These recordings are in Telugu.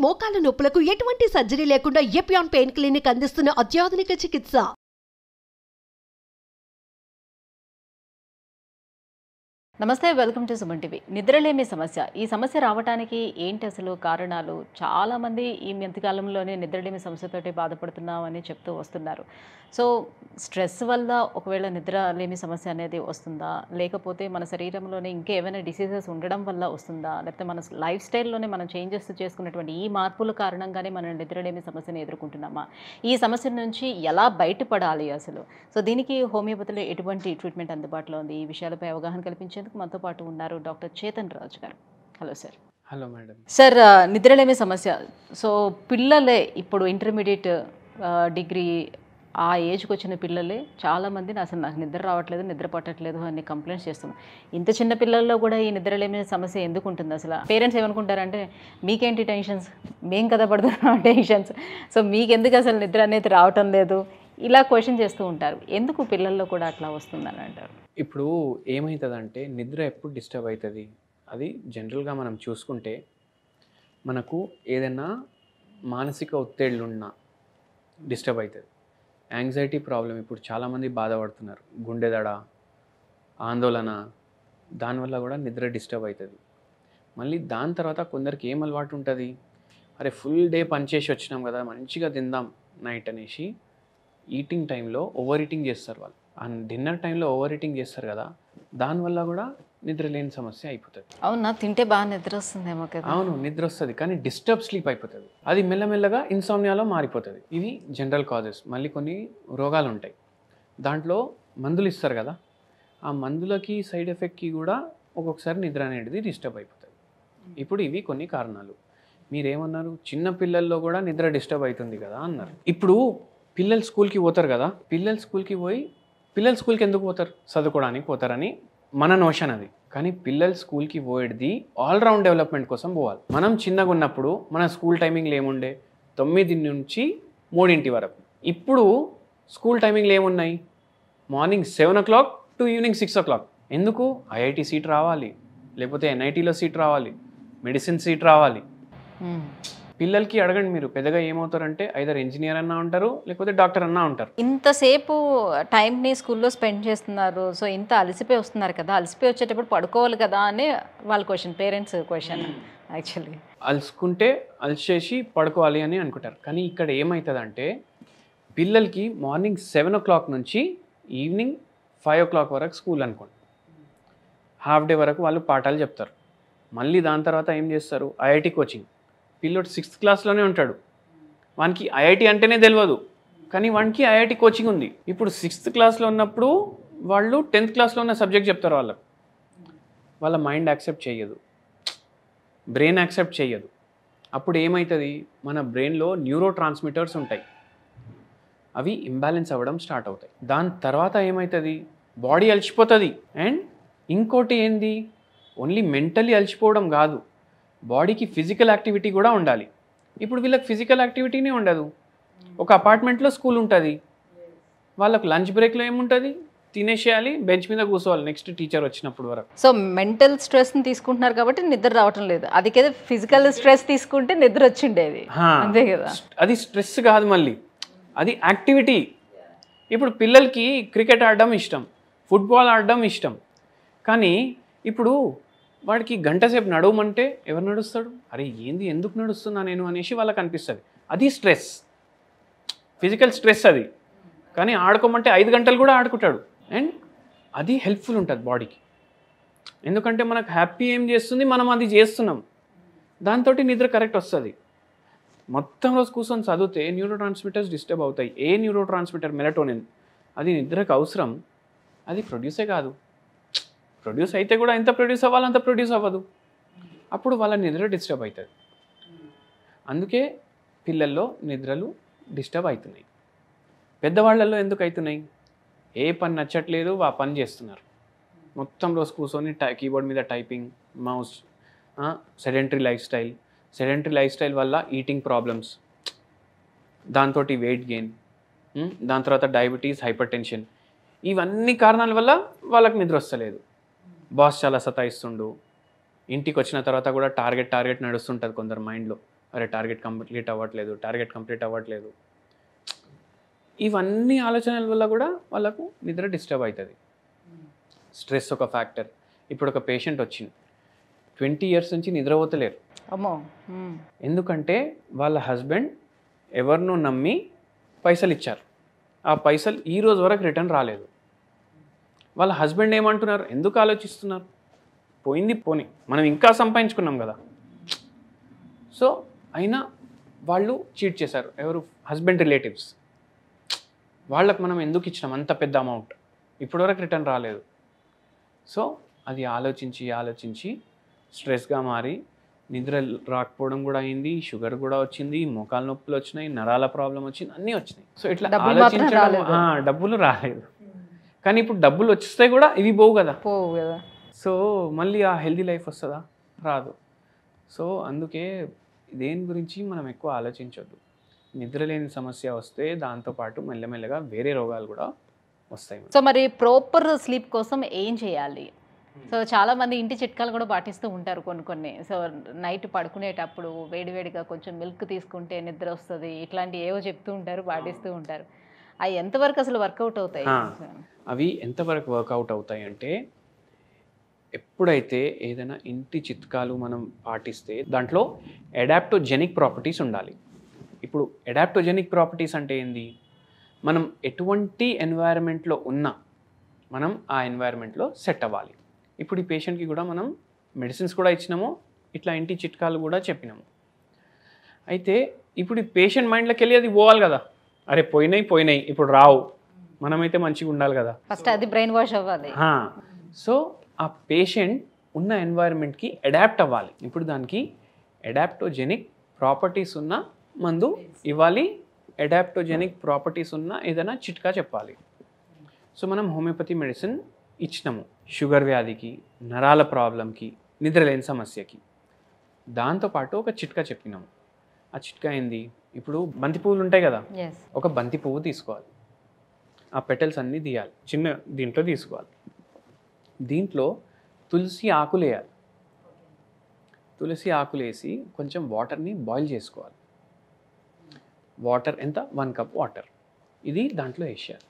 మోకాల నొప్పులకు ఎటువంటి సర్జరీ లేకుండా ఎపియాన్ పెయిన్ క్లినిక్ అందిస్తున్న అత్యాధునిక చికిత్స. నమస్తే, వెల్కమ్ టు సుమన్ టీవీ. నిద్రలేమి సమస్య, ఈ సమస్య రావడానికి ఏంటి అసలు కారణాలు? చాలామంది ఈ మధ్యకాలంలోనే నిద్రలేమి సమస్యతోటి బాధపడుతున్నామని చెప్తూ వస్తున్నారు. సో స్ట్రెస్ వల్ల ఒకవేళ నిద్రలేమి సమస్య అనేది వస్తుందా, లేకపోతే మన శరీరంలోనే ఇంకా ఏమైనా డిసీజెస్ ఉండడం వల్ల వస్తుందా, లేకపోతే మన లైఫ్ స్టైల్లోనే మనం చేంజెస్ చేసుకున్నటువంటి ఈ మార్పుల కారణంగానే మనం నిద్రలేమి సమస్యను ఎదుర్కొంటున్నామా? ఈ సమస్య నుంచి ఎలా బయటపడాలి అసలు? సో దీనికి హోమియోపతిలో ఎటువంటి ట్రీట్మెంట్ అందుబాటులో ఉంది? ఈ విషయాలపై అవగాహన కల్పించేందుకు మనతో పాటు ఉన్నారు డాక్టర్ చేతన్ రాజు గారు. Hello sir. Hello madam. Sir, నిద్రలేమి సమస్య, సో పిల్లలే ఇప్పుడు ఇంటర్మీడియట్ డిగ్రీ ఆ ఏజ్కి వచ్చిన పిల్లలే చాలామంది అసలు నాకు నిద్ర రావట్లేదు, నిద్ర పట్టట్లేదు అని కంప్లైంట్స్ చేస్తున్నాం. ఇంత చిన్న పిల్లల్లో కూడా ఈ నిద్రలేమి సమస్య ఎందుకు ఉంటుంది అసలు? పేరెంట్స్ ఏమనుకుంటారంటే మీకేంటి టెన్షన్స్, మేం కదా పడుతున్నాం టెన్షన్స్, సో మీకెందుకు అసలు నిద్ర అనేది రావటం లేదు, ఇలా క్వశ్చన్ చేస్తూ ఉంటారు. ఎందుకు పిల్లల్లో కూడా అట్లా వస్తుందని అంటారు? ఇప్పుడు ఏమవుతుందంటే నిద్ర ఎప్పుడు డిస్టర్బ్ అవుతుంది, అది జనరల్గా మనం చూసుకుంటే మనకు ఏదైనా మానసిక ఒత్తిళ్ళున్నా డిస్టర్బ్ అవుతుంది. యాంగ్జైటీ ప్రాబ్లం ఇప్పుడు చాలామంది బాధపడుతున్నారు, గుండెదడ, ఆందోళన, దానివల్ల కూడా నిద్ర డిస్టర్బ్ అవుతుంది. మళ్ళీ దాని తర్వాత కొందరికి ఏం అలవాటు ఉంటుంది, అరే ఫుల్ డే పనిచేసి వచ్చినాం కదా మంచిగా తిందాం నైట్ అనేసి ఈటింగ్ టైంలో ఓవర్ ఈటింగ్ చేస్తారు వాళ్ళు. అండ్ డిన్నర్ టైంలో ఓవర్ ఈటింగ్ చేస్తారు కదా, దానివల్ల కూడా నిద్ర లేని సమస్య అయిపోతుంది. అవునా, తింటే బాగా నిద్ర వస్తుందేమో కదా? అవును, నిద్ర వస్తుంది, కానీ డిస్టర్బ్ స్లీప్ అయిపోతుంది. అది మెల్లమెల్లగా ఇన్సామ్నియాలో మారిపోతుంది. ఇవి జనరల్ కాజెస్. మళ్ళీ కొన్ని రోగాలు ఉంటాయి, దాంట్లో మందులు ఇస్తారు కదా, ఆ మందులకి సైడ్ ఎఫెక్ట్కి కూడా ఒక్కొక్కసారి నిద్ర అనేది డిస్టర్బ్ అయిపోతుంది. ఇప్పుడు ఇవి కొన్ని కారణాలు. మీరేమన్నారు, చిన్న పిల్లల్లో కూడా నిద్ర డిస్టర్బ్ అవుతుంది కదా అన్నారు. ఇప్పుడు పిల్లలు స్కూల్కి పోతారు కదా, పిల్లలు స్కూల్కి ఎందుకు పోతారు? చదువుకోవడానికి పోతారని మన నోషన్ అది. కానీ పిల్లలు స్కూల్కి పోయేది ఆల్రౌండ్ డెవలప్మెంట్ కోసం పోవాలి. మనం చిన్నగా ఉన్నప్పుడు మన స్కూల్ టైమింగ్లు ఏముండే, 9 నుంచి 3 వరకు. ఇప్పుడు స్కూల్ టైమింగ్లు ఏమున్నాయి, morning 7 o'clock to evening 6 o'clock. ఎందుకు? ఐఐటి సీట్ రావాలి, లేకపోతే ఎన్ఐటీలో సీట్ రావాలి, మెడిసిన్ సీట్ రావాలి. పిల్లలకి అడగండి మీరు, పెద్దగా ఏమవుతారంటే ఐదర్ ఇంజనీర్ అన్నా ఉంటారు, లేకపోతే డాక్టర్ అన్నా ఉంటారు. ఇంతసేపు టైంని స్కూల్లో స్పెండ్ చేస్తున్నారు, సో ఇంత అలసిపోయి వస్తున్నారు కదా, అలసిపోయి వచ్చేటప్పుడు పడుకోవాలి కదా అని వాళ్ళ క్వశ్చన్, పేరెంట్స్ క్వశ్చన్. యాక్చువల్లీ అలసుకుంటే అలసేసి పడుకోవాలి అని అనుకుంటారు. కానీ ఇక్కడ ఏమవుతుందంటే పిల్లలకి మార్నింగ్ 7 o'clock నుంచి ఈవినింగ్ 5 o'clock వరకు స్కూల్ అనుకోండి, హాఫ్ డే వరకు వాళ్ళు పాఠాలు చెప్తారు. మళ్ళీ దాని తర్వాత ఏం చేస్తారు, ఐఐటి కోచింగ్. పిల్లోడు 6th క్లాస్లోనే ఉంటాడు, వానికి ఐఐటి అంటేనే తెలియదు, కానీ వానికి ఐఐటి కోచింగ్ ఉంది. ఇప్పుడు 6th క్లాస్లో ఉన్నప్పుడు వాళ్ళు 10th క్లాస్లో ఉన్న సబ్జెక్ట్ చెప్తారు వాళ్ళకు. వాళ్ళ మైండ్ యాక్సెప్ట్ చేయదు, బ్రెయిన్ యాక్సెప్ట్ చేయదు. అప్పుడు ఏమవుతుంది, మన బ్రెయిన్లో న్యూరో ట్రాన్స్మిటర్స్ ఉంటాయి, అవి ఇంబ్యాలెన్స్ అవ్వడం స్టార్ట్ అవుతాయి. దాని తర్వాత ఏమవుతుంది, బాడీ అలసిపోతుంది. అండ్ ఇంకోటి ఏంది, ఓన్లీ మెంటలీ అలసిపోవడం కాదు, బాడీకి ఫిజికల్ యాక్టివిటీ కూడా ఉండాలి. ఇప్పుడు వీళ్ళకి ఫిజికల్ యాక్టివిటీనే ఉండదు. ఒక అపార్ట్మెంట్లో స్కూల్ ఉంటుంది, వాళ్ళకు లంచ్ బ్రేక్లో ఏముంటుంది, తినేసేయాలి, బెంచ్ మీద కూర్చోవాలి నెక్స్ట్ టీచర్ వచ్చినప్పుడు వరకు. సో మెంటల్ స్ట్రెస్ని తీసుకుంటున్నారు కాబట్టి నిద్ర రావటం లేదు. అది కదా ఫిజికల్ స్ట్రెస్ తీసుకుంటే నిద్ర వచ్చిండేది, అంతే కదా? అది స్ట్రెస్ కాదు, మళ్ళీ అది యాక్టివిటీ. ఇప్పుడు పిల్లలకి క్రికెట్ ఆడడం ఇష్టం, ఫుట్బాల్ ఆడడం ఇష్టం, కానీ ఇప్పుడు వాడికి గంట సేపు నడవమంటే ఎవరు నడుస్తాడు? అరే ఏంది, ఎందుకు నడుస్తున్నా నేను అనేసి వాళ్ళకి అనిపిస్తుంది. అది స్ట్రెస్, ఫిజికల్ స్ట్రెస్ అది. కానీ ఆడుకోమంటే 5 గంటలు కూడా ఆడుకుంటాడు. అండ్ అది హెల్ప్ఫుల్ ఉంటుంది బాడీకి, ఎందుకంటే మనకు హ్యాపీ ఏం చేస్తుంది, మనం అది చేస్తున్నాం, దాంతో నిద్ర కరెక్ట్ వస్తుంది. మొత్తం రోజు కూర్చొని చదివితే న్యూరో ట్రాన్స్మిటర్స్ డిస్టర్బ్ అవుతాయి. ఏ న్యూరో ట్రాన్స్మిటర్, మెలటోనిన్, అది నిద్రకు అవసరం, అది ప్రొడ్యూసే కాదు. ప్రొడ్యూస్ అయితే కూడా ఎంత ప్రొడ్యూస్ అవ్వాలో అంత ప్రొడ్యూస్ అవ్వదు, అప్పుడు వాళ్ళ నిద్ర డిస్టర్బ్ అవుతుంది. అందుకే పిల్లల్లో నిద్రలు డిస్టర్బ్ అవుతున్నాయి. పెద్దవాళ్ళల్లో ఎందుకు అవుతున్నాయి, ఏ పని నచ్చట్లేదు ఆ పని చేస్తున్నారు, మొత్తం రోజు కూర్చొని కీబోర్డ్ మీద typing, mouse, sedentary life style వల్ల ఈటింగ్ ప్రాబ్లమ్స్, దాంతో వెయిట్ గెయిన్, దాని తర్వాత డయాబెటీస్, హైపర్ టెన్షన్, ఇవన్నీ కారణాల వల్ల వాళ్ళకి నిద్ర వస్తలేదు. బాస్ చాలా సతాయిస్తుండు, ఇంటికి వచ్చిన తర్వాత కూడా టార్గెట్ నడుస్తుంటుంది కొందరు మైండ్లో, అరే టార్గెట్ కంప్లీట్ అవ్వట్లేదు. ఇవన్నీ ఆలోచనల వల్ల కూడా వాళ్ళకు నిద్ర డిస్టర్బ్ అవుతుంది. స్ట్రెస్ ఒక ఫ్యాక్టర్. ఇప్పుడు ఒక పేషెంట్ వచ్చింది, 20 years నుంచి నిద్రపోతలేరు. అమ్మో. ఎందుకంటే వాళ్ళ హస్బెండ్ ఎవరినో నమ్మి పైసలు ఇచ్చారు, ఆ పైసలు ఈ రోజు వరకు రిటర్న్ రాలేదు. వాళ్ళ హస్బెండ్ ఏమంటున్నారు, ఎందుకు ఆలోచిస్తున్నారు, పోయింది పోని, మనం ఇంకా సంపాదించుకున్నాం కదా. సో అయినా వాళ్ళు చీట్ చేశారు. ఎవరు? Husband relatives. వాళ్ళకు మనం ఎందుకు ఇచ్చినాం అంత పెద్ద అమౌంట్, ఇప్పటివరకు రిటర్న్ రాలేదు. సో అది ఆలోచించి స్ట్రెస్గా మారి నిద్ర రాకపోవడం కూడా అయింది, షుగర్ కూడా వచ్చింది, మోకాలు నొప్పులు వచ్చినాయి, నరాల ప్రాబ్లం వచ్చింది, అన్నీ వచ్చినాయి. సో ఇట్లా డబ్బులు రాలేదు. కానీ ఇప్పుడు డబ్బులు వస్తే కూడా ఇవి పోవు కదా. సో మళ్ళీ ఆ హెల్దీ లైఫ్ వస్తుందా? రాదు. సో అందుకే దేని గురించి మనం ఎక్కువ ఆలోచించొద్దు. నిద్రలేని సమస్య వస్తే దాంతోపాటు మెల్లమెల్లగా వేరే రోగాలు కూడా వస్తాయి. సో మరి ప్రాపర్ స్లీప్ కోసం ఏం చేయాలి? సో చాలామంది ఇంటి చిట్కాలు కూడా పాటిస్తూ ఉంటారు కొన్ని. సో నైట్ పడుకునేటప్పుడు వేడివేడిగా కొంచెం మిల్క్ తీసుకుంటే నిద్ర వస్తుంది, ఇట్లాంటి ఏవో చెప్తూ ఉంటారు, పాటిస్తూ ఉంటారు. అవి ఎంతవరకు అసలు వర్కౌట్ అవుతాయి? అవి ఎంతవరకు వర్కౌట్ అవుతాయి అంటే, ఎప్పుడైతే ఏదైనా ఇంటి చిట్కాలు మనం పాటిస్తే దాంట్లో అడాప్టోజెనిక్ ప్రాపర్టీస్ ఉండాలి. ఇప్పుడు అడాప్టోజెనిక్ ప్రాపర్టీస్ అంటే ఏంది? మనం ఎటువంటి ఎన్వైరన్మెంట్లో ఉన్నా మనం ఆ ఎన్వైరన్మెంట్లో సెట్ అవ్వాలి. ఇప్పుడు ఈ పేషెంట్కి కూడా మనం మెడిసిన్స్ కూడా ఇచ్చినాము, ఇట్లా ఇంటి చిట్కాలు కూడా చెప్పినాము. అయితే ఇప్పుడు ఈ పేషెంట్ మైండ్లోకి వెళ్ళి అది పోవాలి కదా, అరే పోయినాయి ఇప్పుడు రావు, మనమైతే మంచిగా ఉండాలి కదా. ఫస్ట్ అది బ్రెయిన్ వాష్ అవ్వాలి. సో ఆ పేషెంట్ ఉన్న ఎన్వైరన్మెంట్కి అడాప్ట్ అవ్వాలి. ఇప్పుడు దానికి అడాప్టోజెనిక్ ప్రాపర్టీస్ ఉన్న మందు ఇవ్వాలి, అడాప్టోజెనిక్ ప్రాపర్టీస్ ఉన్న ఏదైనా చిట్కా చెప్పాలి. సో మనం హోమియోపతి మెడిసిన్ ఇచ్చినాము షుగర్ వ్యాధికి, నరాల ప్రాబ్లంకి, నిద్రలేని సమస్యకి. దాంతోపాటు ఒక చిట్కా చెప్పినాము. ఆ చిట్కా ఏంది? ఇప్పుడు బంతి పువ్వులు ఉంటాయి కదా, ఒక బంతి పువ్వు తీసుకోవాలి, ఆ పెటల్స్ అన్నీ తీయాలి, చిన్న దీంట్లో తీసుకోవాలి. దీంట్లో తులసి ఆకులు వేయాలి. తులసి ఆకులు వేసి కొంచెం వాటర్ని బాయిల్ చేసుకోవాలి. వాటర్ ఎంత? 1 cup వాటర్. ఇది దాంట్లో వేసేయాలి.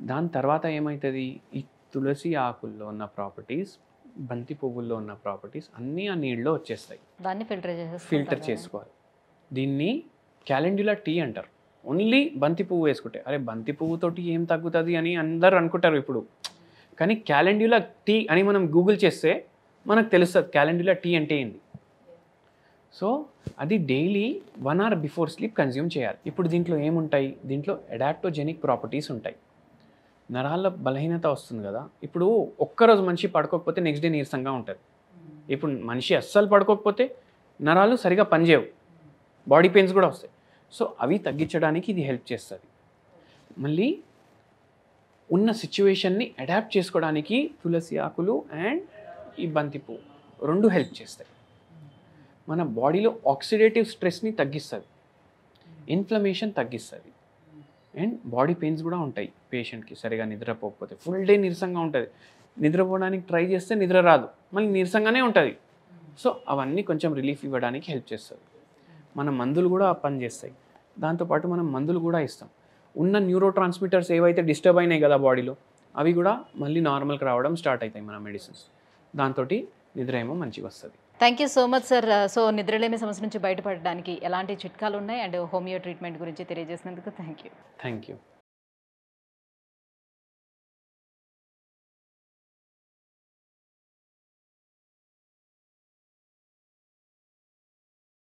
దాని తర్వాత ఏమవుతుంది? ఈ తులసి ఆకుల్లో ఉన్న ప్రాపర్టీస్, బంతి పువ్వుల్లో ఉన్న ప్రాపర్టీస్ అన్నీ ఆ నీళ్ళలో వచ్చేస్తాయి. దాన్ని ఫిల్టర్ చేసుకోవాలి. దీన్ని క్యాలెండ్యులా టీ అంటారు. ఓన్లీ బంతి పువ్వు వేసుకుంటే, అరే బంతి పువ్వుతోటి ఏం తగ్గుతుంది అని అందరు అనుకుంటారు ఇప్పుడు. కానీ క్యాలెండ్యులా టీ అని మనం గూగుల్ చేస్తే మనకు తెలుస్తుంది క్యాలెండ్యులా టీ అంటే ఏంటి. సో అది daily 1 hour before sleep consume చేయాలి. ఇప్పుడు దీంట్లో ఏముంటాయి? దీంట్లో అడాప్టోజెనిక్ ప్రాపర్టీస్ ఉంటాయి. నరాల బలహీనత వస్తుంది కదా, ఇప్పుడు ఒక్కరోజు మనిషి పడుకోకపోతే నెక్స్ట్ డే నీరసంగా ఉంటుంది. ఇప్పుడు మనిషి అస్సలు పడుకోకపోతే నరాలు సరిగా పనిచేయవు, బాడీ పెయిన్స్ కూడా వస్తాయి. సో అవి తగ్గించడానికి ఇది హెల్ప్ చేస్తుంది. మళ్ళీ ఉన్న సిచ్యువేషన్ని అడాప్ట్ చేసుకోవడానికి తులసి ఆకులు అండ్ ఈ బంతి పువ్వు 2 హెల్ప్ చేస్తాయి. మన బాడీలో ఆక్సిడేటివ్ స్ట్రెస్ని తగ్గిస్తుంది, ఇన్ఫ్లమేషన్ తగ్గిస్తుంది, అండ్ బాడీ పెయిన్స్ కూడా ఉంటాయి పేషెంట్కి సరిగా నిద్రపోకపోతే. ఫుల్ డే నీరసంగా ఉంటుంది, నిద్రపోవడానికి ట్రై చేస్తే నిద్ర రాదు, మళ్ళీ నీరసంగానే ఉంటుంది. సో అవన్నీ కొంచెం రిలీఫ్ ఇవ్వడానికి హెల్ప్ చేస్తుంది. మన మందులు కూడా పనిచేస్తాయి. దాంతోపాటు మనం మందులు కూడా ఇస్తాం. ఉన్న న్యూరో ట్రాన్స్మిటర్స్ ఏవైతే డిస్టర్బ్ అయినాయి కదా బాడీలో, అవి కూడా మళ్ళీ నార్మల్కి రావడం స్టార్ట్ అవుతాయి మన మెడిసిన్స్. దాంతో నిద్ర ఏమో మంచిగా వస్తుంది. Thank you so much sir. So నిద్రలేమి సమస్య నుంచి బయటపడడానికి ఎలాంటి చిట్కాలు ఉన్నాయి అండ్ హోమియో ట్రీట్మెంట్ గురించి తెలియజేసినందుకు థ్యాంక్ యూ.